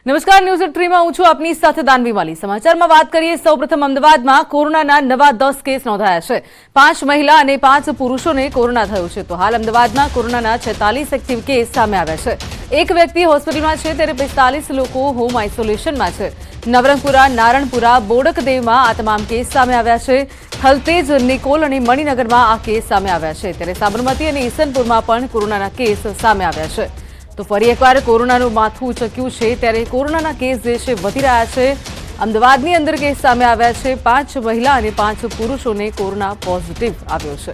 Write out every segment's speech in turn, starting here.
નમસ્કાર, ન્યૂઝ ટ્રીમાં હું છું આપની સાથે દાનવી વાલી। સમાચારમાં વાત કરીએ સૌપ્રથમ અમદાવાદમાં કોરોનાના નવા 10 કેસ નોંધાયા છે। 5 મહિલા અને 5 પુરુષોને કોરોના થયો છે। તો હાલ અમદાવાદમાં કોરોનાના 46 એક્ટિવ કેસ સામે આવ્યા છે। એક વ્યક્તિ હોસ્પિટલમાં છે ત્યારે 45 લોકો હોમ આઇસોલેશનમાં છે। નવરંગપુરા, નારણપુરા, બોડકદેવમાં આ તમામ કેસ સામે આવ્યા છે। થલતેજ, નિકોલ અને મણિનગરમાં આ કેસ સામે આવ્યા છે ત્યારે સાબરમતી અને ઈસનપુરમાં પણ કોરોનાના કેસ સામે આવ્યા છે। તો ફરી એકવાર કોરોનાનું માથું ઉચક્યું છે ત્યારે કોરોનાના કેસ જે છે વધી રહ્યા છે। અમદાવાદની અંદર કેસ સામે આવ્યા છે। 5 મહિલા અને 5 પુરુષોને કોરોના પોઝિટિવ આવ્યો છે।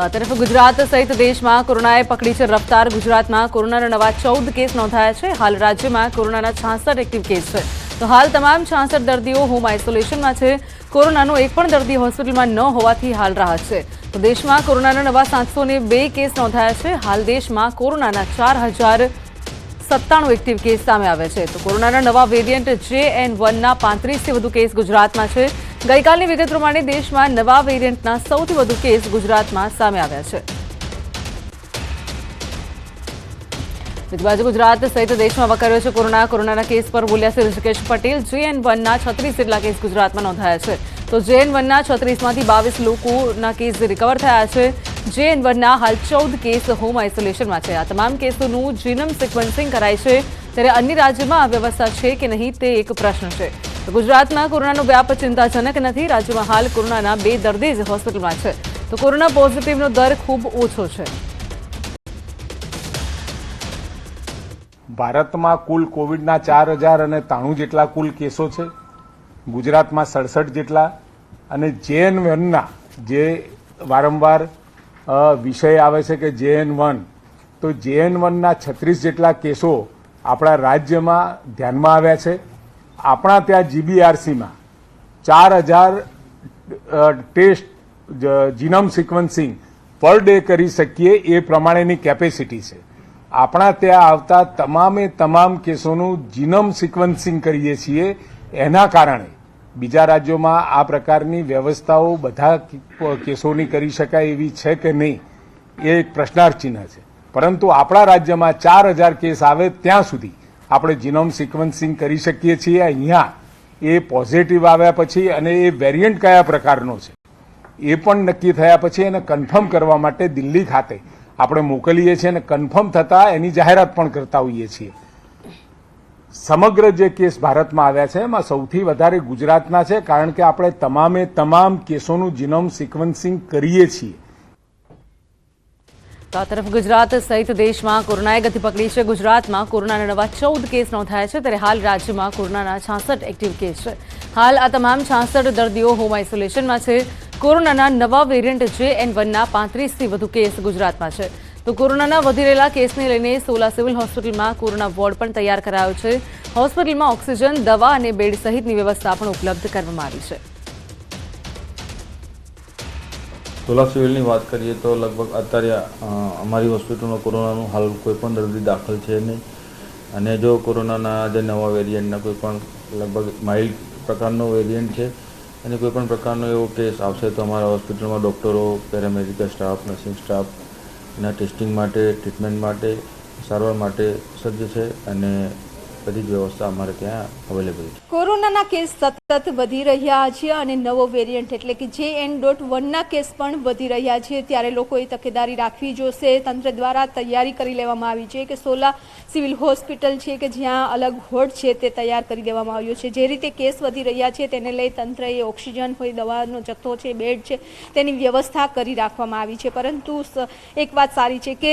આ તરફ ગુજરાત સહિત દેશમાં કોરોનાએ પકડી છે રફતાર। ગુજરાતમાં કોરોનાના નવા 14 કેસ નોંધાયા છે। હાલ રાજ્યમાં કોરોનાના 66 એક્ટિવ કેસ છે। તો હાલ તમામ 66 દર્દીઓ હોમ આઇસોલેશનમાં છે। કોરોનાનો એક પણ દર્દી હોસ્પિટલમાં ન હોવાથી હાલ રાહત છે। તો દેશમાં કોરોનાના નવા 702 કેસ નોંધાયા છે। હાલ દેશમાં કોરોનાના 4097 એક્ટિવ કેસ સામે આવ્યા છે। તો કોરોનાના નવા વેરિયન્ટ JN1ના 35થી વધુ કેસ ગુજરાતમાં છે। ગઈકાલની વિગત પ્રમાણે દેશમાં નવા વેરિયન્ટના સૌથી વધુ કેસ ગુજરાતમાં સામે આવ્યા છે। બીજી બાજુ ગુજરાત સહિત દેશમાં વકર્યો છે કોરોનાના કેસ પર બોલ્યા છે ઋષિકેશ પટેલ। JN1ના 36 જેટલા કેસ ગુજરાતમાં નોંધાયા છે। તો JN1ના 36માંથી 22 લોકોના કેસ રિકવર થયા છે। JN1ના હાલ 14 કેસ હોમ આઇસોલેશનમાં છે। આ તમામ કેસોનું જીનોમ સિક્વન્સિંગ કરાય છે ત્યારે અન્ય રાજ્યમાં આ વ્યવસ્થા છે કે નહીં તે એક પ્રશ્ન છે। તો ગુજરાતમાં કોરોનાનો વ્યાપ ચિંતાજનક નથી। રાજ્યમાં હાલ કોરોનાના 2 દર્દી જ હોસ્પિટલમાં છે। તો કોરોના પોઝિટિવનો દર ખૂબ ઓછો છે। ભારતમાં કુલ કોવિડના 4093 જેટલા કુલ કેસો છે। ગુજરાતમાં 67 જેટલા અને JN1ના જે વારંવાર વિષય આવે છે કે JN1 તો JN1ના 36 જેટલા કેસો આપણા રાજ્યમાં ધ્યાનમાં આવ્યા છે। આપણા ત્યાં GBRCમાં 4000 test genome sequencing per day કરી શકીએ એ પ્રમાણેની કેપેસિટી છે। આપણા ત્યાં આવતા તમામ કેસોનું જીનોમ સિક્વન્સિંગ કરીએ છીએ। એના કારણે બીજા રાજ્યોમાં આ પ્રકારની વ્યવસ્થાઓ બધા કેસોની કરી શકાય એવી છે કે નહીં એ એક પ્રશ્નાર્થ ચિહ્ન છે। પરંતુ આપણા રાજ્યમાં 4000 કેસ આવે ત્યાં સુધી આપણે જીનોમ સિક્વન્સિંગ કરી શકીએ છીએ। અહીંયા એ પોઝિટિવ આવ્યા પછી અને એ વેરિયન્ટ કયા પ્રકારનો છે એ પણ નક્કી થયા પછી એને કન્ફર્મ કરવા માટે દિલ્હી ખાતે આપણે મોકલીએ છીએ અને કન્ફર્મ થતાં એની જાહેરાત પણ કરતા હોઈએ છીએ। સમગ્ર જે કેસ ભારતમાં આવ્યા છે એમાં સૌથી વધારે ગુજરાતના છે કારણ કે આપણે તમામ કેસોનું જીનોમ સિક્વન્સિંગ કરીએ છીએ। તો આ તરફ ગુજરાત સહિત દેશમાં કોરોનાએ ગતિ પકડી છે। ગુજરાતમાં કોરોનાના નવા 14 કેસ નોંધાયા છે ત્યારે હાલ રાજ્યમાં કોરોનાના 66 એક્ટિવ કેસ છે। હાલ આ તમામ 66 દર્દીઓ હોમ આઇસોલેશનમાં છે। કોરોનાના નવા વેરિયન્ટ JN1ના 35થી વધુ કેસ ગુજરાતમાં છે। તો કોરોનાના વધી રહેલા કેસને લઈને સોલા સિવિલ હોસ્પિટલમાં કોરોના વોર્ડ પણ તૈયાર કરાયો છે। હોસ્પિટલમાં ઓક્સિજન, દવા અને બેડ સહિતની વ્યવસ્થા પણ ઉપલબ્ધ કરવામાં આવી છે। સોલા સિવિલની વાત કરીએ તો લગભગ અત્યારે અમારી હોસ્પિટલમાં કોરોનાનું હાલ કોઈ પણ દર્દી દાખલ છે નહીં અને જો કોરોનાના જે નવા વેરિયન્ટના કોઈ પણ લગભગ માઇલ્ડ પ્રકારનો વેરિયન્ટ છે અને કોઈ પણ પ્રકારનો એવો કેસ આવશે તો અમારા હોસ્પિટલમાં ડૉક્ટરો, પેરામેડિકલ સ્ટાફ, નર્સિંગ સ્ટાફ એના ટેસ્ટિંગ માટે, ટ્રીટમેન્ટ માટે, સારવાર માટે સજ્જ છે અને બધી જ વ્યવસ્થા અમારે ત્યાં અવેલેબલ છે। કોરોનાના કેસ સતત વધી રહ્યા છે અને નવો વેરિયન્ટ એટલે કે JN.1ના કેસ પણ વધી રહ્યા છે ત્યારે લોકોએ તકેદારી રાખવી જોશે। તંત્ર દ્વારા તૈયારી કરી લેવામાં આવી છે કે સોલા સિવિલ હોસ્પિટલ છે કે જ્યાં અલગ વોર્ડ છે તે તૈયાર કરી દેવામાં આવ્યો છે। જે રીતે કેસ વધી રહ્યા છે તેને લઈ તંત્રએ ઓક્સિજન હોય, દવાનો જથ્થો છે, બેડ છે તેની વ્યવસ્થા કરી રાખવામાં આવી છે। પરંતુ એક વાત સારી છે કે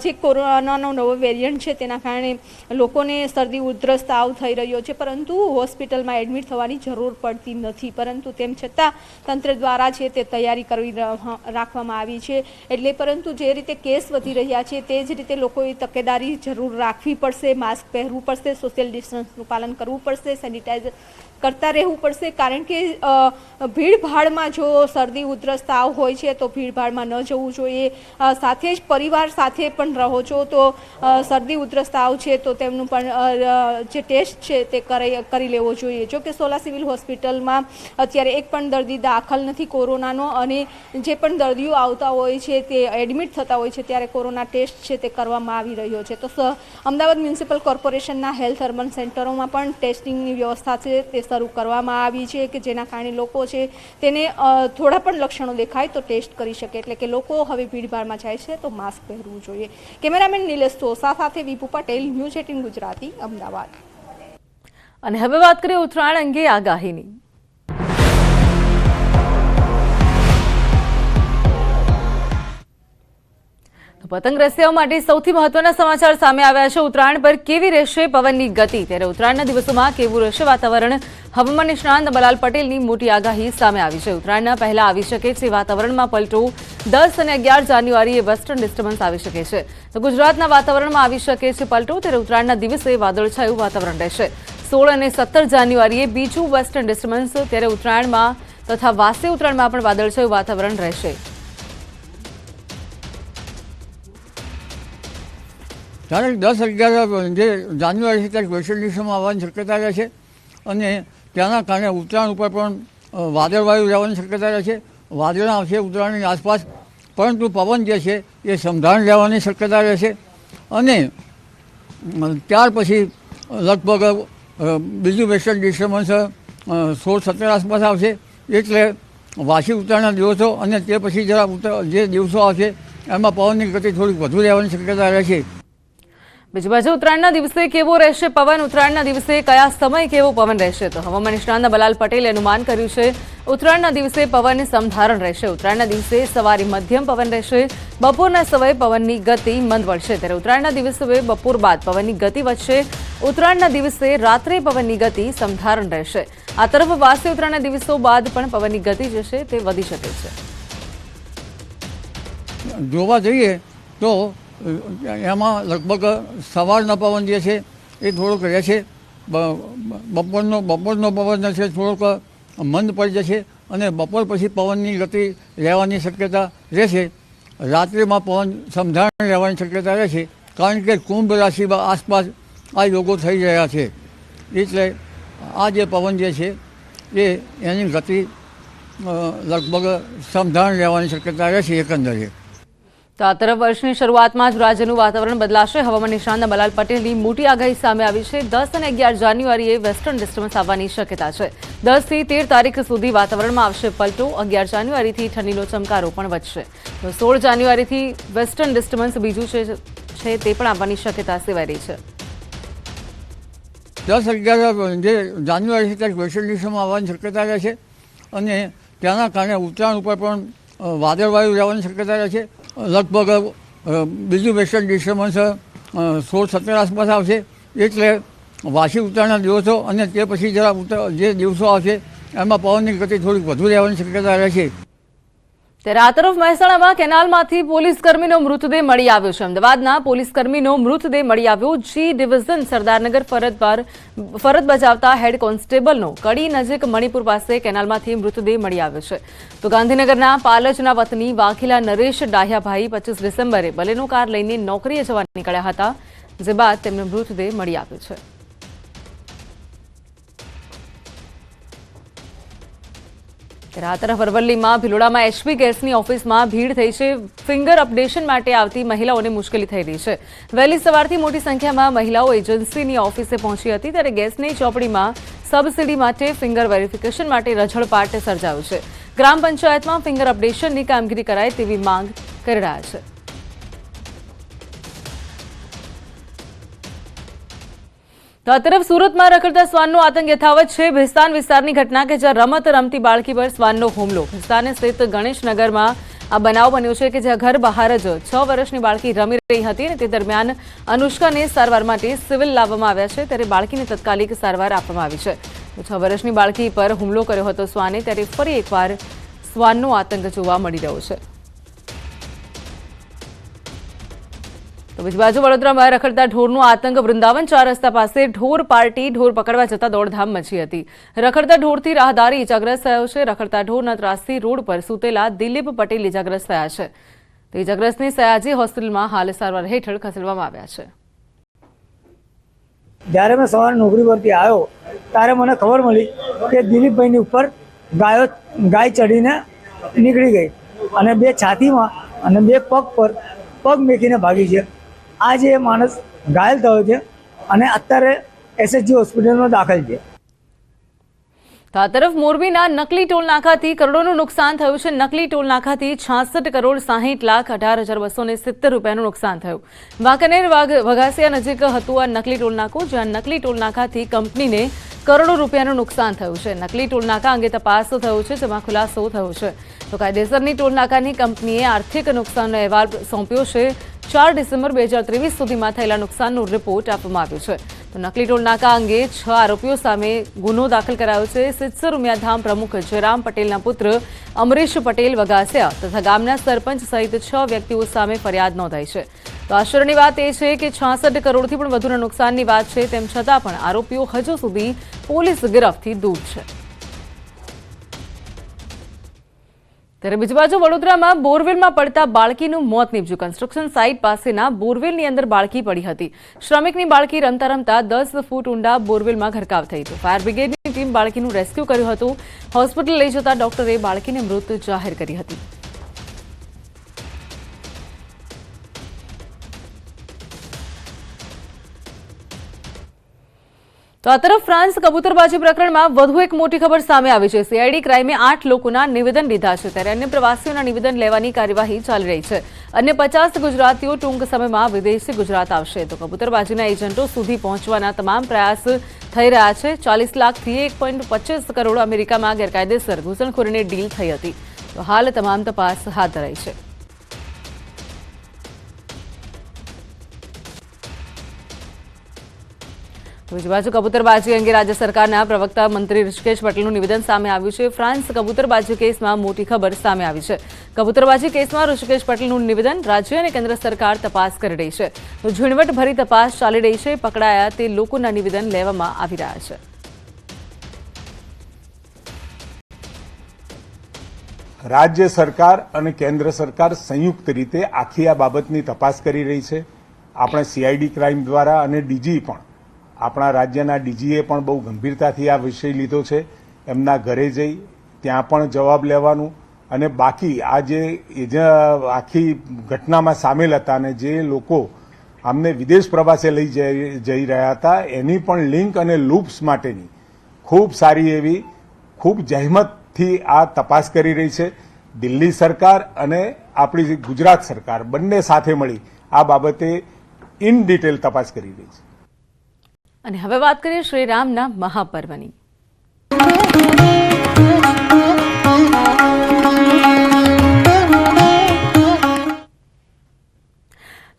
જે કોરોનાનો નવો વેરિયન્ટ છે તેના કારણે લોકોને શરદી, ઉધરસ, તાવ થઈ રહ્યો છે પરંતુ હોસ્પિટલમાં એડમિટ થવાની જરૂર પડતી નથી। પરંતુ તેમ છતાં તંત્ર દ્વારા છે તે તૈયારી કરી રાખવામાં આવી છે। એટલે પરંતુ જે રીતે કેસ વધી રહ્યા છે તે જ રીતે લોકોએ તકેદારી જરૂર રાખવી પડશે। માસ્ક પહેરવું પડશે, સોશિયલ ડિસ્ટન્સનું પાલન કરવું પડશે, સેનિટાઈઝર કરતા રહેવું પડશે કારણ કે ભીડભાડમાં જો શરદી, ઉધરસ, તાવ હોય છે તો ભીડભાડમાં ન જવું જોઈએ। સાથે જ પરિવાર સાથે પણ રહો છો તો શરદી, ઉધરસ, તાવ છે તો તેમનું પણ જે ટેસ્ટ છે તે કરી લેવો જોઈએ। જો કે સોલા સિવિલ હોસ્પિટલમાં અત્યારે એક પણ દર્દી દાખલ નથી કોરોનાનો, અને જે પણ દર્દીઓ આવતા હોય છે તે એડમિટ થતા હોય છે ત્યારે કોરોના ટેસ્ટ છે તે કરવામાં આવી રહ્યો છે. તો અમદાવાદ મ્યુનિસિપલ કોર્પોરેશનના હેલ્થ અર્બન સેન્ટરોમાં પણ ટેસ્ટિંગની વ્યવસ્થા છે તે શરૂ કરવામાં આવી છે કે જેના કારણે લોકો છે તેને થોડા પણ લક્ષણો દેખાય તો ટેસ્ટ કરી શકે. એટલે કે લોકો હવે ભીડભાડમાં જાય છે તો માસ્ક પહેરવું જોઈએ. કેમેરામેન નિલેશ તોસા સાથે વિપુ પટેલ, ન્યૂઝ 18 ગુજરાતી, અમદાવાદ. અને હવે વાત કરીએ ઉત્તરાયણ અંગે આગાહીની. પતંગ રસિયાઓ માટે સૌથી મહત્વના સમાચાર સામે આવ્યા છે. ઉત્તરાયણ પર કેવી રહેશે પવનની ગતિ? ત્યારે ઉત્તરાયણના દિવસોમાં કેવું રહેશે વાતાવરણ? હવામાન નિષ્ણાંત અંબાલાલ પટેલની મોટી આગાહી સામે આવી છે. ઉત્તરાયણના પહેલા આવી શકે છે વાતાવરણમાં પલટો. 10 અને 11 જાન્યુઆરીએ વેસ્ટર્ન ડિસ્ટર્બન્સ આવી શકે છે. તો ગુજરાતના વાતાવરણમાં આવી શકે છે પલટો. ત્યારે ઉત્તરાયણના દિવસે વાદળછાયું વાતાવરણ રહેશે. 16 અને 17 જાન્યુઆરીએ બીજું વેસ્ટર્ન ડિસ્ટર્બન્સ. ત્યારે ઉત્તરાયણમાં તથા વાસે ઉત્તરાયણમાં પણ વાદળછાયું વાતાવરણ રહેશે. તારીખ 10-11 જે જાન્યુઆરી છે ત્યારે વેસ્ટર્ન ડિસ્ટર્બન્સ આવવાની શક્યતા રહે છે, અને ત્યાંના કારણે ઉત્તરાયણ ઉપર પણ વાદળવાયુ રહેવાની શક્યતા રહે છે. વાદળ આવશે ઉત્તરાયણની આસપાસ, પરંતુ પવન જે છે એ સમધાણ રહેવાની શક્યતા રહે છે. અને ત્યાર પછી લગભગ બીજું વેસ્ટર્ન ડિસ્ટર્બન્સ 16-17 આસપાસ આવશે. એટલે વાસી ઉત્તરાયણના દિવસો અને તે પછી જે દિવસો આવશે એમાં પવનની ગતિ થોડીક વધુ રહેવાની શક્યતા રહે છે. બીજી બાજુ ઉત્તરાયણના દિવસે કેવો રહેશે પવન? ઉત્તરાયણના દિવસે કયા સમય કેવો પવન રહેશે? તો હવામાન નિષ્ણાંત અંબાલાલ પટેલે અનુમાન કર્યું છે ઉત્તરાયણના દિવસે પવન સમધારણ રહેશે. ઉત્તરાયણના દિવસે સવારે મધ્યમ પવન રહેશે. બપોરના સમયે પવનની ગતિ મંદ વધશે. ત્યારે ઉત્તરાયણના દિવસે બપોર બાદ પવનની ગતિ વધશે. ઉત્તરાયણના દિવસે રાત્રે પવનની ગતિ સમધારણ રહેશે. આ તરફ વાસે ઉત્તરાયણના દિવસો બાદ પણ પવનની ગતિ જે છે તે વધી શકે છે. જોવા જઈએ તો એમાં લગભગ સવારનો પવન જે છે એ થોડોક રહે છે. બપોરનો પવન છે થોડોક મંદ પડી જશે, અને બપોર પછી પવનની ગતિ રહેવાની શક્યતા રહેશે. રાત્રિમાં પવન સમધાણ રહેવાની શક્યતા રહેશે, કારણ કે કુંભ રાશિ આસપાસ આ યોગો થઈ રહ્યા છે. એટલે આ જે પવન જે છે એની ગતિ લગભગ સમધાણ રહેવાની શક્યતા રહેશે એકંદરે. તો આ તરફ વર્ષની શરૂઆતમાં જ રાજ્યનું વાતાવરણ બદલાશે. હવામાન નિષ્ણાંત અંબાલાલ પટેલની મોટી આગાહી સામે આવી છે. 10 અને 11 જાન્યુઆરીએ વેસ્ટર્ન ડિસ્ટર્બન્સ આવવાની શક્યતા છે. 10 થી 13 તારીખ સુધી વાતાવરણમાં આવશે પલટો. 11 જાન્યુઆરીથી ઠંડીનો ચમકારો પણ વધશે. તો 16 જાન્યુઆરીથી વેસ્ટર્ન ડિસ્ટર્બન્સ બીજું છે તે પણ આવવાની શક્યતા સેવાઈ રહી છે. 10-11 જે જાન્યુઆરી છે ત્યારે વેસ્ટર્ન ડિસ્ટર્બન્સ આવવાની શક્યતા રહે છે, અને ત્યાંના કારણે ઉત્તરાયણ ઉપર પણ વાદળવાયુ રહેવાની શક્યતા રહે છે. લગભગ બીજું વેસ્ટર્ન ડિસ્ટર્બન્સ 16-17 આસપાસ આવશે. એટલે વાસી ઉત્તરાયણના દિવસો અને તે પછી જે દિવસો આવશે એમાં પવનની ગતિ થોડીક વધુ રહેવાની શક્યતા રહે છે. ત્યારે આ તરફ મહેસાણામાં કેનાલમાંથી પોલીસકર્મીનો મૃતદેહ મળી આવ્યો છે. અમદાવાદના પોલીસકર્મીનો મૃતદેહ મળી આવ્યો. જી ડિવિઝન સરદારનગર ફરજ બજાવતા હેડ કોન્સ્ટેબલનો કડી નજીક મણિપુર પાસે કેનાલમાંથી મૃતદેહ મળી આવ્યો છે. તો ગાંધીનગરના પાલજના વતની વાઘેલા નરેશ ડાહ્યાભાઈ 25 ડિસેમ્બરે બલેનો કાર લઈને નોકરીએ જવા નીકળ્યા હતા, જે બાદ તેમને મૃતદેહ મળી આવ્યો છે. આ તરફ અરવલ્લીમાં ભિલોડામાં એચપી ગેસની ઓફિસમાં ભીડ થઈ છે. ફિંગર અપડેશન માટે આવતી મહિલાઓને મુશ્કેલી થઈ રહી છે. વહેલી સવારથી મોટી સંખ્યામાં મહિલાઓ એજન્સીની ઓફિસે પહોંચી હતી, ત્યારે ગેસની ચોપડીમાં સબસિડી માટે ફિંગર વેરિફિકેશન માટે રઝળપાટ સર્જાયું છે. ગ્રામ પંચાયતમાં ફિંગર અપડેશનની કામગીરી કરાય તેવી માંગ કરી રહ્યા છે. તો આ તરફ સુરતમાં રખડતા શ્વાનનો આતંક યથાવત છે. ભિસ્તાન વિસ્તારની ઘટના કે જ્યાં રમત રમતી બાળકી પર શ્વાનનો હુમલો. ભિસ્તાન સ્થિત ગણેશનગરમાં આ બનાવ બન્યો છે કે જ્યાં ઘર બહાર જ 6 વર્ષની બાળકી રમી રહી હતી, અને તે દરમિયાન અનુષ્કાને સારવાર માટે સિવિલ લાવવામાં આવ્યા છે. ત્યારે બાળકીને તત્કાલિક સારવાર આપવામાં આવી છે. 6 વર્ષની બાળકી પર હુમલો કર્યો હતો શ્વાને, ત્યારે ફરી એકવાર શ્વાનનો આતંક જોવા મળી રહ્યો છે. તો બીજી બાજુ વડોદરામાં રખડતા ઢોરનો આતંક. વૃંદાવન 4 રસ્તા પાસે ઢોર પાર્ટી ઢોર પકડવા જતા દોડધામ મચી હતી. રખડતા ઢોરથી રાહદારી ઇજાગ્રસ્ત થયો છે. રખડતા ઢોરના ત્રાસથી રોડ પર સૂતેલા દિલીપ પટેલ ઇજાગ્રસ્ત થયા છે. તો ઇજાગ્રસ્તને સયાજી હોસ્પિટલમાં હાલ સારવાર હેઠળ ખસેડવામાં આવ્યા છે. જ્યારે મેં સવારે નોકરી પરથી આવ્યો ત્યારે મને ખબર મળી કે દિલીપભાઈની ઉપર ગાય ચડીને નીકળી ગઈ અને 2 છાતીમાં અને 2 પગ પર પગ મેકીને ભાગી છે. આ જે માણસ ઘાયલ થયો છે અને અત્યારે એસએચજી હોસ્પિટલમાં દાખલ છે. તો આ તરફ મોરબીના નકલી ટોલ નાકાથી કરોડોનું નુકસાન થયું છે. નકલી ટોલ નાકાથી 66 કરોડ 60 લાખ 18,270 રૂપિયાનું નુકસાન થયું. વાંકાનેર વઘાસિયા નજીક હતું આ નકલી ટોલ નાકું, જ્યાં નકલી ટોલ નાકાથી કંપનીને કરોડો રૂપિયાનું નુકસાન થયું છે. નકલી ટોલ નાકા અંગે તપાસ થયું છે, જેમાં ખુલાસો થયો છે. તો કાયદેસરની ટોલ નાકાની કંપનીએ આર્થિક નુકસાનનો અહેવાલ સોંપ્યો છે. 4 ડિસેમ્બર 2023 સુધીમાં થયેલા નુકસાનનો રિપોર્ટ આપવામાં આવ્યો છે. તો નકલી ટોલ નાકા અંગે 6 આરોપીઓ સામે ગુનો દાખલ કરાયો છે. સિદ્ધસર ઉમિયાધામ પ્રમુખ જયરામ પટેલના પુત્ર અમરીશ પટેલ વઘાસિયા તથા ગામના સરપંચ સહિત 6 વ્યક્તિઓ સામે ફરિયાદ નોંધાઈ છે. તો આશ્ચર્યની વાત એ છે કે 66 કરોડથી પણ વધુના નુકસાનની વાત છે, તેમ છતાં પણ આરોપીઓ હજુ સુધી પોલીસ ગિરફથી દૂર છે. ત્યારે બીજી બાજુ વડોદરામાં બોરવેલમાં પડતા બાળકીનું મોત નીપજ્યું. કન્સ્ટ્રક્શન સાઇટ પાસેના બોરવેલની અંદર બાળકી પડી હતી. શ્રમિકની બાળકી રમતા રમતા 10 ફૂટ ઊંડા બોરવેલમાં ગરકાવ થઈ હતો. ફાયર બ્રિગેડની ટીમ બાળકીનું રેસ્ક્યુ કર્યું હતું. હોસ્પિટલ લઈ જતા ડોક્ટરે બાળકીને મૃત જાહેર કરી હતી. તો આ તરફ ફ્રાન્સ કબૂતરબાજી પ્રકરણમાં વધુ એક મોટી ખબર સામે આવી છે. સીઆઈડી ક્રાઇમે 8 લોકોના નિવેદન લીધા છે, ત્યારે અન્ય પ્રવાસીઓના નિવેદન લેવાની કાર્યવાહી ચાલી રહી છે. અન્ય 50 ગુજરાતીઓ ટૂંક સમયમાં વિદેશી ગુજરાત આવશે. તો કબૂતરબાજીના એજન્ટો સુધી પહોંચવાના તમામ પ્રયાસ થઈ રહ્યા છે. 40 લાખથી 1.25 કરોડ અમેરિકામાં ગેરકાયદેસર ઘૂસણખોરીની ડીલ થઈ હતી. તો હાલ તમામ તપાસ હાથ ધરાઈ છે. બીજી બાજુ કબૂતરબાજી અંગે રાજ્ય સરકારના પ્રવક્તા મંત્રી ઋષિકેશ પટેલનું નિવેદન સામે આવ્યું છે. ફ્રાન્સ કબૂતરબાજી કેસમાં મોટી ખબર સામે આવી છે. કબૂતરબાજી કેસમાં ઋષિકેશ પટેલનું નિવેદન રાજ્ય અને કેન્દ્ર સરકાર તપાસ કરી રહી છે. તો ઝીણવટભરી તપાસ ચાલી રહી છે. પકડાયા તે લોકોના નિવેદન લેવામાં આવી રહ્યા છે. રાજ્ય સરકાર અને કેન્દ્ર સરકાર સંયુક્ત રીતે આખી આ બાબતની તપાસ કરી રહી છે. આપણે સીઆઈડી ક્રાઇમ દ્વારા અને ડીજી પણ આપણા રાજ્યના ડીજીએ પણ બહુ ગંભીરતાથી આ વિષય લીધો છે. એમના ઘરે જઈ ત્યાં પણ જવાબ લેવાનું અને બાકી આ જે આખી ઘટનામાં સામેલ હતા અને જે લોકો અમને વિદેશ પ્રવાસે લઈ જઈ રહ્યા હતા એની પણ લિંક અને લૂપ્સ માટેની ખૂબ સારી એવી ખૂબ જહેમતથી આ તપાસ કરી રહી છે. દિલ્હી સરકાર અને આપણી ગુજરાત સરકાર બંને સાથે મળી આ બાબતે ઇન ડિટેલ તપાસ કરી રહી છે. અને હવે વાત કરીએ શ્રીરામના મહાપર્વની.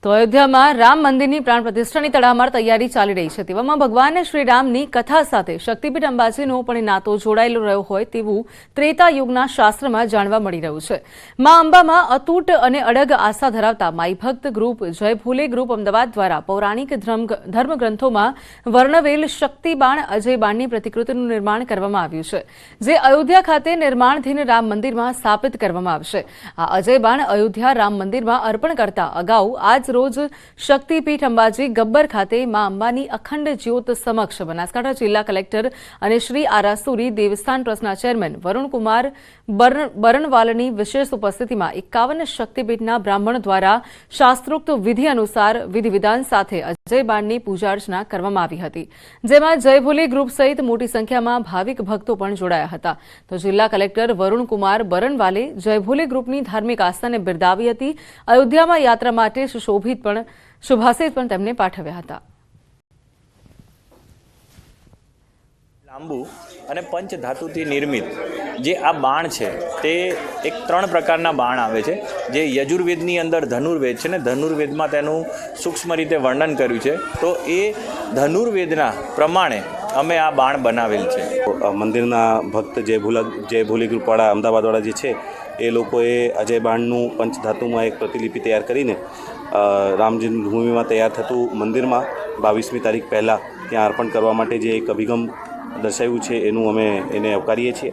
તો અયોધ્યામાં રામ મંદિરની પ્રાણ પ્રતિષ્ઠાની તડામાર તૈયારી ચાલી રહી છે. તેવામાં ભગવાન શ્રી રામની કથા સાથે શક્તિપીઠ અંબાજીનો પણ નાતો જોડાયેલો રહ્યો હોય તેવું ત્રેતા યુગના શાસ્ત્રમાં જાણવા મળી રહ્યું છે. મા અંબામાં અતૂટ અને અડગ આસ્થા ધરાવતા માઈ ભક્ત ગ્રુપ જય ભોલે ગ્રુપ અમદાવાદ દ્વારા પૌરાણિક ધર્મગ્રંથોમાં વર્ણવેલ શક્તિબાણ અજયબાણની પ્રતિકૃતિનું નિર્માણ કરવામાં આવ્યું છે, જે અયોધ્યા ખાતે નિર્માણધીન રામ મંદિરમાં સ્થાપિત કરવામાં આવશે. આ અજયબાણ અયોધ્યા રામ મંદિરમાં અર્પણ કરતા અગાઉ આજ રોજ શક્તિપીઠ અંબાજી ગબ્બર ખાતે મા અંબાની અખંડ જ્યોત સમક્ષ બનાસકાંઠા જિલ્લા કલેક્ટર અને શ્રી આરાસુરી દેવસ્થાન ટ્રસ્ટના ચેરમેન વરુણકુમાર બરણવાલની વિશેષ ઉપસ્થિતિમાં 51 શક્તિપીઠના બ્રાહ્મણ દ્વારા શાસ્ત્રોક્ત વિધિ અનુસાર વિધિવિધાન સાથે અજયબાણની પૂજા અર્ચના કરવામાં આવી હતી, જેમાં જય ભોલે ગ્રુપ સહિત મોટી સંખ્યામાં ભાવિક ભક્તો પણ જોડાયા હતા. તો જિલ્લા કલેક્ટર વરુણકુમાર બરણવાલે જય ભોલે ગ્રુપની ધાર્મિક આસ્થાને બિરદાવી હતી. અયોધ્યામાં યાત્રા માટે શુભાશીષ પણ તેમને પાઠવ્યા હતા. લાંબુ અને પંચ ધાતુથી નિર્મિત જે આ બાણ છે તે એક 3 પ્રકારના બાણ આવે છે, જે યજુર્વેદની અંદર ધનુર્વેદ છે ને ધનુર્વેદમાં તેનું સૂક્ષ્મ રીતે વર્ણન કર્યું છે. તો એ ધનુર્વેદના પ્રમાણે અમે આ બાણ બનાવેલ છે. મંદિરના ભક્ત જય ભોલે ગ્રુપવાળા અમદાવાદવાળા જે છે એ લોકોએ અજય બાણનું પંચધાતુમાં એક પ્રતિલિપિ તૈયાર કરીને રામ જન્મભૂમિમાં તૈયાર થતું મંદિરમાં 22મી તારીખ પહેલાં ત્યાં અર્પણ કરવા માટે જે એક અભિગમ દર્શાવ્યું છે એનું અમે એને આવકારીએ છીએ.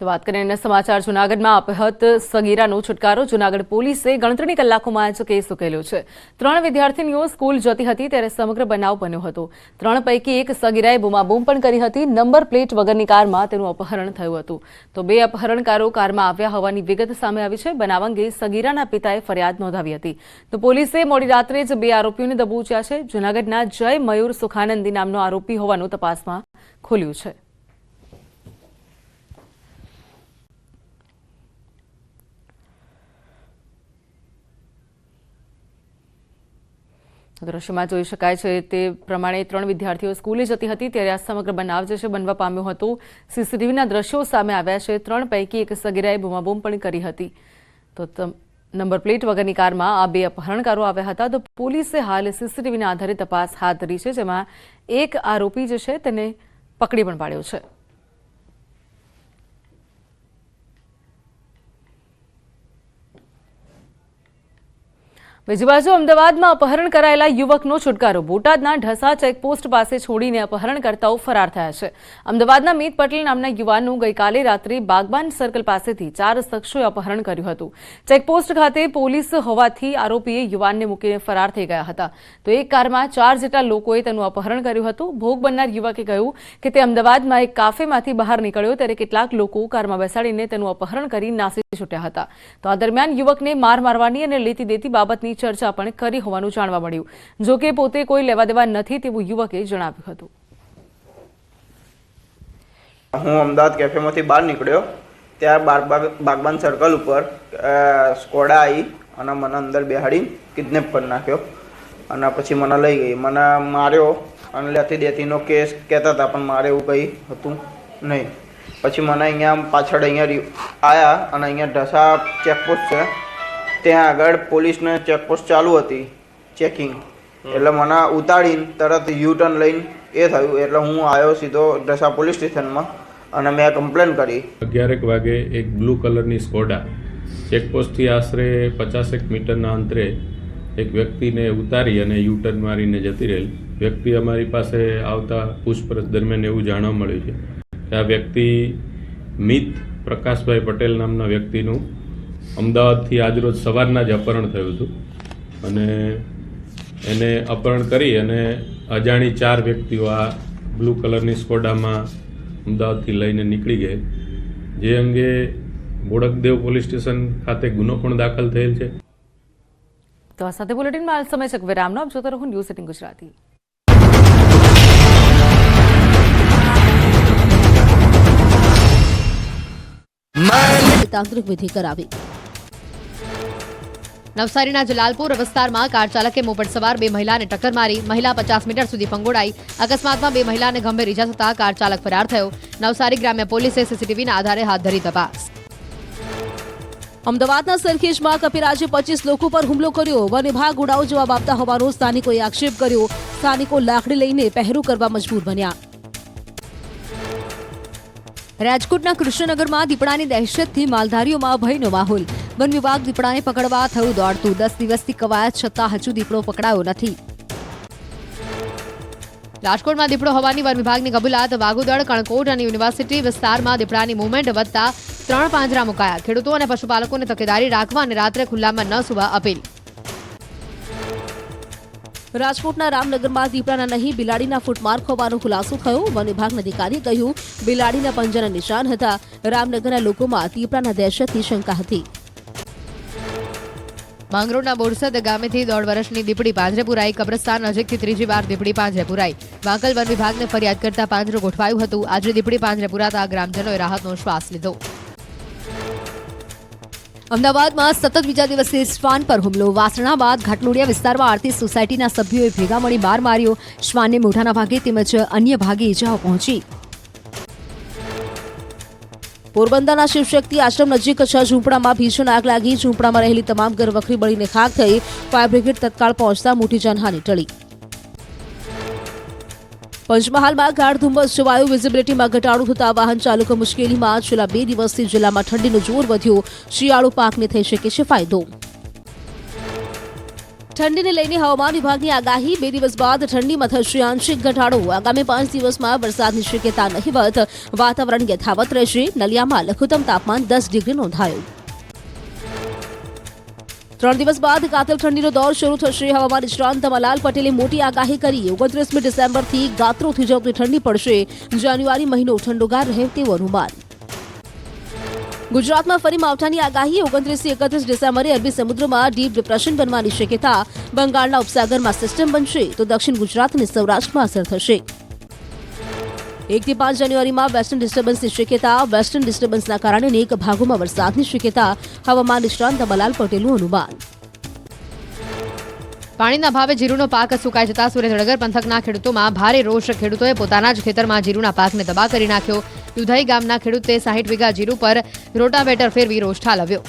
તો વાત કરીએ અન્ય સમાચાર જૂનાગઢમાં અપહૃત સગીરાનો છુટકારો. જૂનાગઢ પોલીસે ગણતરીની કલાકોમાં જ કેસ ઉકેલ્યો છે. 3 વિદ્યાર્થીનીઓ સ્કૂલ જતી હતી ત્યારે સમગ્ર બનાવ બન્યો હતો. 3 પૈકી એક સગીરાએ બૂમાબૂમ પણ કરી હતી. નંબર પ્લેટ વગરની કારમાં તેનું અપહરણ થયું હતું. તો 2 અપહરણકારો કારમાં આવ્યા હોવાની વિગત સામે આવી છે. બનાવ અંગે સગીરાના પિતાએ ફરિયાદ નોંધાવી હતી. તો પોલીસે મોડી રાત્રે જ 2 આરોપીઓને દબોચ્યા છે. જૂનાગઢના જય મયુર સુખાનંદી નામનો આરોપી હોવાનું તપાસમાં ખુલ્યું છે. દ્રશ્યમાં જોઈ શકાય છે તે પ્રમાણે 3 વિદ્યાર્થીઓ સ્કૂલે જતી હતી ત્યારે આ સમગ્ર બનાવ જે છે બનવા પામ્યો હતો. સીસીટીવીના દ્રશ્યો સામે આવ્યા છે. 3 પૈકી એક સગીરાએ બૂમાબૂમ પણ કરી હતી. તો નંબર પ્લેટ વગરની કારમાં આ 2 અપહરણકારો આવ્યા હતા. તો પોલીસે હાલ સીસીટીવીના આધારે તપાસ હાથ ધરી છે, જેમાં એક આરોપી જે છે તેને પકડી પણ પાડ્યો છે. બીજી બાજુ અમદાવાદમાં અપહરણ કરાયેલા યુવકનો છુટકારો. બોટાદના ઢસા ચેકપોસ્ટ પાસે છોડીને અપહરણકર્તાઓ ફરાર થયા છે. અમદાવાદના મીત પટેલ નામના યુવાનનું ગઈકાલે રાત્રે બાગબાન સર્કલ પાસેથી 4 શખ્સોએ અપહરણ કર્યું હતું. ચેકપોસ્ટ ખાતે પોલીસ હોવાથી આરોપીએ યુવાનને મૂકીને ફરાર થઈ ગયા હતા. તો એક કારમાં 4 જેટલા લોકોએ તેનું અપહરણ કર્યું હતું. ભોગ બનનાર યુવકે કહ્યું કે તે અમદાવાદમાં એક કાફેમાંથી બહાર નીકળ્યો ત્યારે કેટલાક લોકો કારમાં બેસાડીને તેનું અપહરણ કરી નાસી છૂટ્યા હતા. તો આ દરમિયાન યુવકને માર મારવાની અને લેતી દેતી બાબતની ચર્ચા પણ કરી હોવાનું જાણવા મળ્યું. જો કે પોતે કોઈ લેવા દેવા નથી તેવું યુવકે જણાવ્યું હતું. હું અમદાવાદ કેફેમાંથી બહાર નીકળ્યો ત્યાં બાગબાન સર્કલ ઉપર સ્કોડા આવી અને મને અંદર બેહાડી કિડનેપ કરી નાખ્યો અને પછી મને લઈ ગઈ. મને માર્યો અને લેતી દેતીનો કેસ કહેતા હતા, પણ મારે એવું કંઈ હતું નહીં. પછી મને અહીંયા પાછળ આવ્યા અને અહીંયા ઢસા ચેકપોસ્ટ છે ત્યાં આગળ પોલીસને ચેકપોસ્ટ ચાલુ હતી ચેકિંગ. એટલે મને ઉતારીને તરત યુ ટર્ન લઈને એ થયું એટલે હું આવ્યો સીધો ઢસા પોલીસ સ્ટેશનમાં અને મેં કમ્પ્લેન કરી. 11 વાગે એક બ્લુ કલરની સ્કોડા ચેકપોસ્ટથી આશરે 50 મીટરના અંતરે એક વ્યક્તિને ઉતારી અને યુ ટર્ન મારીને જતી રહેલી. વ્યક્તિ અમારી પાસે આવતા પૂછપરછ દરમિયાન એવું જાણવા મળ્યું છે કે આ વ્યક્તિ મિત પ્રકાશભાઈ પટેલ નામના વ્યક્તિનું અમદાવાદથી આજરોજ સવારના જ અપહરણ થયું હતું અને એને અપહરણ કરી અને અજાણી 4 વ્યક્તિઓ આ બ્લુ કલરની સ્કોડામાં અમદાવાદથી લઈને નીકળી ગઈ. જે અંગે બોડકદેવ પોલીસ સ્ટેશન ખાતે ગુનો પણ દાખલ થયેલ છે. તો આ સાથે બુલેટિનમાં હાલ સમય છે વિરામનો. આપ જોતા રહો ન્યૂઝ 18 ગુજરાતી. તાંત્રિક વિધિ કરાવી. નવસારીના જલાલપુર વિસ્તારમાં કાર ચાલકે મોપેડ સવાર 2 મહિલાને ટક્કર મારી. મહિલા 50 મીટર સુધી ફંગોળાઈ. અકસ્માતમાં 2 મહિલાને ગંભીર ઈજા થતા કાર ચાલક ફરાર થયો. નવસારી ગ્રામ્ય પોલીસે સીસીટીવીના આધારે હાથ ધરી તપાસ. અમદાવાદના સરખેજમાં કપિરાજે 25 લોકો પર હુમલો કર્યો. વન વિભાગ ઉડાવ જવાબ આપતા હોવાનો સ્થાનિકોએ આક્ષેપ કર્યો. સ્થાનિકો લાકડી લઈને પહેરું કરવા મજબૂર બન્યા. રાજકોટના કૃષ્ણનગરમાં દીપડાની દહેશતથી માલધારીઓમાં ભયનો માહોલ. વન વિભાગ દીપડાને પકડવા થયું દોડતું. 10 દિવસથી કવાયત છતાં હજુ દીપડો પકડાયો નથી. રાજકોટમાં દીપડો હોવાની વન વિભાગની કબૂલાત. વાઘુદળ, કણકોટ અને યુનિવર્સિટી વિસ્તારમાં દીપડાની મૂવમેન્ટ વધતા 3 પાંજરા મુકાયા. ખેડૂતો અને પશુપાલકોને તકેદારી રાખવા અને રાત્રે ખુલ્લામાં ન સૂવા અપીલ. રાજકોટના રામનગરમાં દીપડાના નહીં બિલાડીના ફૂટમાર્ક હોવાનો ખુલાસો થયો. વન વિભાગના અધિકારીએ કહ્યું બિલાડીના પંજાના નિશાન હતા. રામનગરના લોકોમાં દીપડાના દહેશતની શંકા હતી. માંગરોળના બોરસદ ગામેથી 1.5 વર્ષની દીપડી પાંજરે પુરાઈ. કબ્રસ્તાન નજીકથી 3જી વાર દીપડી પાંજરે પુરાઈ. વાંકલ વન વિભાગને ફરિયાદ કરતા પાંજરું ગોઠવાયું હતું. આજે દીપડી પાંજરે પુરાતા ગ્રામજનોએ રાહતનો શ્વાસ લીધો. અમદાવાદમાં સતત બીજા દિવસે શ્વાન પર હુમલો. વાસણા બાદ ઘાટલોડિયા વિસ્તારમાં આરતી સોસાયટીના સભ્યોએ ભેગા મળી માર માર્યો. શ્વાનને મોઢાના ભાગે તેમજ અન્ય ભાગે ઇજાઓ પહોંચી. પોરબંદરના શિવશક્તિ આશ્રમ નજીક 6 ઝૂંપડામાં ભીષણ આગ લાગી. ઝૂંપડામાં રહેલી તમામ ઘર વખરી બળીને ખાક થઈ. ફાયર બ્રિગેડ તત્કાળ પહોંચતા મોટી જાનહાનિ ટળી. પંચમહાલમાં ગાઢ ધુમ્મસ છવાયું. વિઝિબિલિટીમાં ઘટાડો થતા વાહન ચાલકો મુશ્કેલીમાં. છેલ્લા 2 દિવસથી જિલ્લામાં ઠંડીનો જોર વધ્યો. શિયાળુ પાકને થઈ શકે છે ફાયદો. ઠંડીને લઈને હવામાન વિભાગની આગાહી 2 દિવસ બાદ ઠંડીમાં થશે આંશિક ઘટાડો આગામી 5 દિવસમાં વરસાદની શક્યતા નહિવત વાતાવરણ યથાવત રહેશે નલિયામાં લઘુત્તમ તાપમાન 10 ડિગ્રી નોંધાયું 3 દિવસ બાદ કાતિલ ઠંડીનો દોર શરૂ થશે હવામાન નિષ્ણાંત તમલાલ પટેલે મોટી આગાહી કરી 29મી ડિસેમ્બરથી ગાત્રો થીજવતી ઠંડી પડશે જાન્યુઆરી મહિનો ઠંડોગાર રહે તેવું અનુમાન ગુજરાતમાં ફરી માવઠાની આગાહી 29 થી 31 ડિસેમ્બરે અરબી સમુદ્રમાં ડીપ ડિપ્રેશન બનવાની શક્યતા બંગાળના ઉપસાગરમાં સિસ્ટમ બનશે તો દક્ષિણ ગુજરાત અને સૌરાષ્ટ્રમાં અસર થશે 1 થી 5 જાન્યુઆરીમાં વેસ્ટર્ન ડિસ્ટર્બન્સની શક્યતા વેસ્ટર્ન ડિસ્ટર્બન્સના કારણે અનેક ભાગોમાં વરસાદની શક્યતા હવામાન નિષ્ણાંત તમલાલ પટેલનું અનુમાન પાણીના ભાવે જીરુનો પાક સુકાઈ જતા સુરેન્દ્રનગર પંથકના ખેડૂતોમાં ભારે રોષ ખેડૂતોએ પોતાના જ ખેતરમાં જીરુના પાકને તબાહ કરી નાખ્યો દુધાઈ ગામના ખેડૂતે 60 વીઘા જીરુ પર રોટાવેટર ફેરવી રોષ ઠાલવ્યો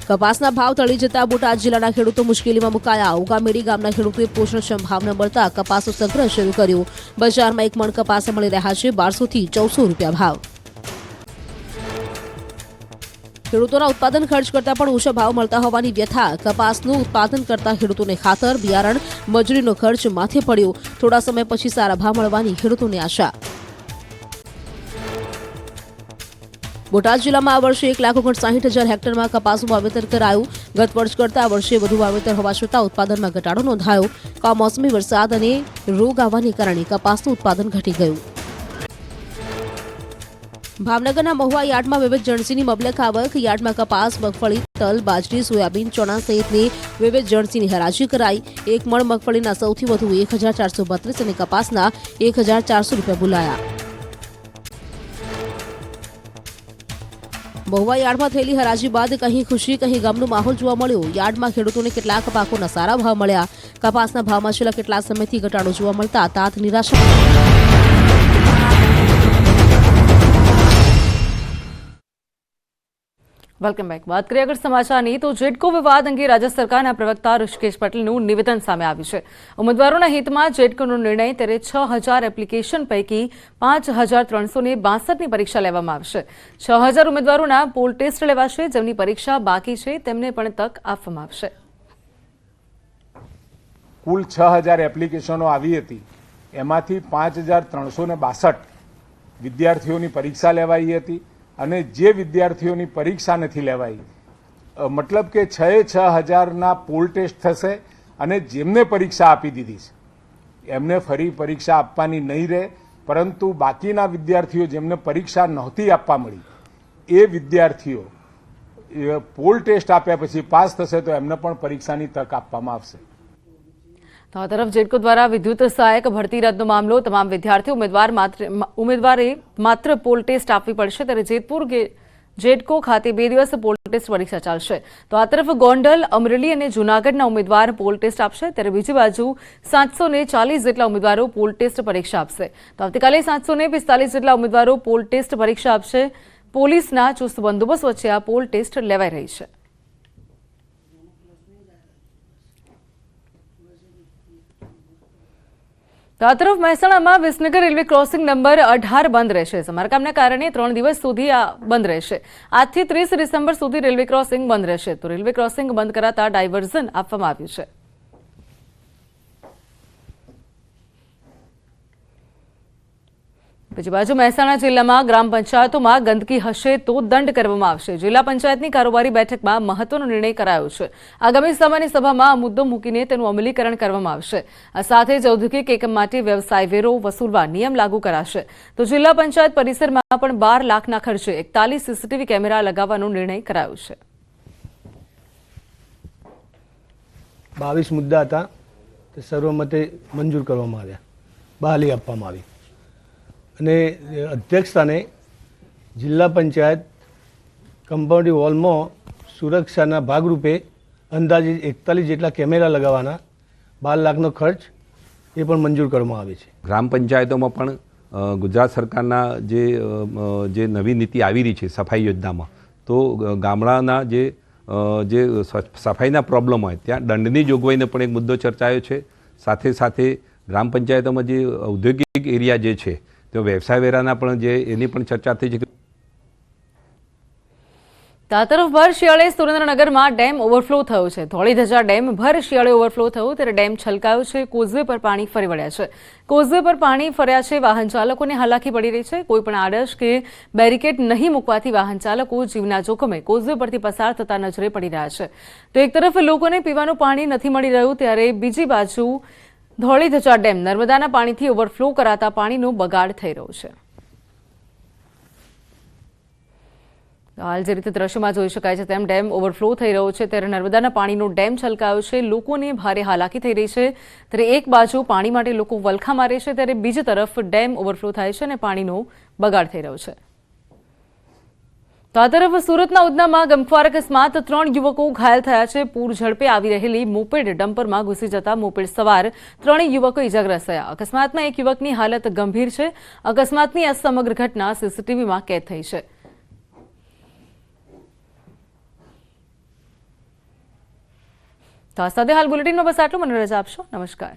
કપાસના ભાવ તળી જતા બોટાદ જિલ્લાના ખેડૂતો મુશ્કેલીમાં મુકાયા ઉગામેડી ગામના ખેડૂતોએ પોષણક્ષમ ભાવ ન મળતા કપાસનો સંગ્રહ શરૂ કર્યો બજારમાં એક મણ કપાસ મળી રહ્યા છે 1200 થી 1400 રૂપિયા ભાવ ખેડૂતોના ઉત્પાદન ખર્ચ કરતા પણ ઓછા ભાવ મળતા હોવાની વ્યથા કપાસનું ઉત્પાદન કરતા ખેડૂતોને ખાતર બિયારણ મજૂરીનો ખર્ચ માથે પડ્યો થોડા સમય પછી સારા ભાવ મળવાની ખેડૂતોને આશા બોટાદ જિલ્લામાં આ વર્ષે 1,60,000 હેક્ટરમાં કપાસનું વાવેતર કરાયું ગત વર્ષ કરતાં આ વર્ષે વધુ વાવેતર હોવા છતાં ઉત્પાદનમાં ઘટાડો નોંધાયો કમોસમી વરસાદ અને રોગ આવવાને કારણે કપાસનું ઉત્પાદન ઘટી ગયું ભાવનગરના મહુવા યાર્ડમાં વિવિધ જણસીની મબલક આવક યાર્ડમાં કપાસ મગફળી તલ બાજરી સોયાબીન ચણા સહિતની વિવિધ જણસીની હરાજી કરાઈ એક મણ મગફળીના સૌથી વધુ 1,432 અને કપાસના 1,400 રૂપિયા બોલાયા મહુવા યાર્ડમાં થયેલી હરાજી બાદ કહી ખુશી કહી ગમનો માહોલ જોવા મળ્યો યાર્ડમાં ખેડૂતોને કેટલાક પાકોના સારા ભાવ મળ્યા કપાસના ભાવમાં છેલ્લા કેટલાક સમયથી ઘટાડો જોવા મળતા તાત નિરાશા વેલકમ બેક વાત કરીએ આગળ સમાચારની તો જેડકો વિવાદ અંગે રાજ્ય સરકારના પ્રવક્તા ઋષિકેશ પટેલનું નિવેદન સામે આવ્યું છે ઉમેદવારોના હિતમાં જેડકોનો નિર્ણય ત્યારે 6,000 એપ્લિકેશન પૈકી 5,362ની પરીક્ષા લેવામાં આવશે 6,000 ઉમેદવારોના પોલ ટેસ્ટ લેવાશે જેમની પરીક્ષા બાકી છે તેમને પણ તક આપવામાં આવશે કુલ 6,000 એપ્લિકેશનો આવી હતી એમાંથી 5,362 વિદ્યાર્થીઓની પરીક્ષા લેવાઈ હતી અને જે વિદ્યાર્થીઓની પરીક્ષા નથી લેવાઈ મતલબ કે 6,000ના પોલ ટેસ્ટ થશે અને જેમને પરીક્ષા આપી દીધી છે એમને ફરી પરીક્ષા આપવાની નહીં રહે પરંતુ બાકીના વિદ્યાર્થીઓ જેમને પરીક્ષા નહોતી આપવા મળી એ વિદ્યાર્થીઓ પોલ ટેસ્ટ આપ્યા પછી પાસ થશે તો એમને પણ પરીક્ષાની તક આપવામાં આવશે તો આ તરફ જેડકો દ્વારા વિદ્યુત સહાયક ભરતી રદનો મામલો તમામ વિદ્યાર્થીઓ ઉમેદવારે માત્ર પોલ ટેસ્ટ આપવી પડશે ત્યારે જેતપુર જેડકો ખાતે 2 દિવસ પોલ ટેસ્ટ પરીક્ષા ચાલશે તો આ તરફ ગોંડલ અમરેલી અને જૂનાગઢના ઉમેદવાર પોલ ટેસ્ટ આપશે ત્યારે બીજી બાજુ 740 જેટલા ઉમેદવારો પોલ ટેસ્ટ પરીક્ષા આપશે તો આવતીકાલે 745 જેટલા ઉમેદવારો પોલ ટેસ્ટ પરીક્ષા આપશે પોલીસના ચુસ્ત બંદોબસ્ત વચ્ચે આ પોલ ટેસ્ટ લેવાઈ રહી છે તો આ તરફ મહેસાણામાં વિસનગર રેલવે ક્રોસિંગ નંબર 18 બંધ રહેશે સમારકામના કારણે 3 દિવસ સુધી આ બંધ રહેશે આજથી 30 ડિસેમ્બર સુધી રેલવે ક્રોસિંગ બંધ રહેશે તો રેલવે ક્રોસિંગ બંધ કરાતા ડાયવર્ઝન આપવામાં આવ્યું છે બીજી બાજુ મહેસાણા જિલ્લામાં ગ્રામ પંચાયતોમાં ગંદકી હશે તો દંડ કરવામાં આવશે જિલ્લા પંચાયતની કારોબારી બેઠકમાં મહત્વનો નિર્ણય કરાયો છે આગામી સામાન્ય સભામાં આ મુદ્દો મૂકીને તેનું અમલીકરણ કરવામાં આવશે આ સાથે જ ઔદ્યોગિક એકમ માટે વ્યવસાય વેરો વસૂલવા નિયમ લાગુ કરાશે તો જિલ્લા પંચાયત પરિસરમાં પણ 12 લાખના ખર્ચે 41 સીસીટીવી કેમેરા લગાવવાનો નિર્ણય કરાયો છે 22 મુદ્દા હતા તે સર્વમતે મંજૂર કરવામાં આવ્યા બહાલી આપવામાં આવી અને અધ્યક્ષસ્થાને જિલ્લા પંચાયત કમ્પાઉન્ડિંગ વોલમાં સુરક્ષાના ભાગરૂપે અંદાજે 41 જેટલા કેમેરા લગાવવાના 12 લાખનો ખર્ચ એ પણ મંજૂર કરવામાં આવે છે ગ્રામ પંચાયતોમાં પણ ગુજરાત સરકારના જે નવી નીતિ આવી રહી છે સફાઈ યોજનામાં તો ગામડાના જે સફાઈના પ્રોબ્લેમ હોય ત્યાં દંડની જોગવાઈનો પણ એક મુદ્દો ચર્ચાયો છે સાથે સાથે ગ્રામ પંચાયતોમાં જે ઔદ્યોગિક એરિયા જે છે તો વ્યવસાય વેરાના પણ જે એની પણ ચર્ચા થઈ છે તો આ તરફ ભર શિયાળે સુરેન્દ્રનગરમાં ડેમ ઓવરફ્લો થયો છે. ધોળીધજા ડેમ ભર શિયાળે ઓવરફ્લો થયો ત્યારે ડેમ છલકાયો છે. કોઝવે પર પાણી ફરી વળ્યા છે. કોઝવે પર પાણી ફર્યા છે. વાહન ચાલકોને હાલાકી પડી રહી છે. કોઈ પણ આડશ કે બેરિકેડ નહીં મૂકવાથી વાહન ચાલકો જીવના જોખમે કોઝવે પરથી પસાર થતા નજરે પડી રહ્યા છે. તો એક તરફ લોકોને પીવાનું પાણી નથી મળી રહ્યું ત્યારે બીજી બાજુ ધોળીધજા ડેમ નર્મદાના પાણીથી ઓવરફ્લો કરાતા પાણીનો બગાડ થઈ રહ્યો છે. હાલ જે રીતે દ્રશ્યમાં જોઈ શકાય છે તેમ ડેમ ઓવરફ્લો થઈ રહ્યો છે ત્યારે નર્મદાના પાણીનો ડેમ છલકાયો છે. લોકોને ભારે હાલાકી થઈ રહી છે. ત્યારે એક બાજુ પાણી માટે લોકો વલખા મારે છે ત્યારે બીજી તરફ ડેમ ઓવરફ્લો થાય છે અને પાણીનો બગાડ થઈ રહ્યો છે. તો આ તરફ સુરતના ઉધનામાં ગમખ્વાર અકસ્માત 3 યુવકો ઘાયલ થયા છે. પૂર ઝડપે આવી રહેલી મોપેડ ડમ્પરમાં ઘૂસી જતા મોપેડ સવાર 3 યુવકો ઇજાગ્રસ્ત થયા. અકસ્માતમાં એક યુવકની હાલત ગંભીર છે. અકસ્માતની આ સમગ્ર ઘટના સીસીટીવીમાં કેદ થઈ છે. તો આ સાથે હાલ બુલેટિનમાં બસ આટલું. મને રજા આપશો. નમસ્કાર.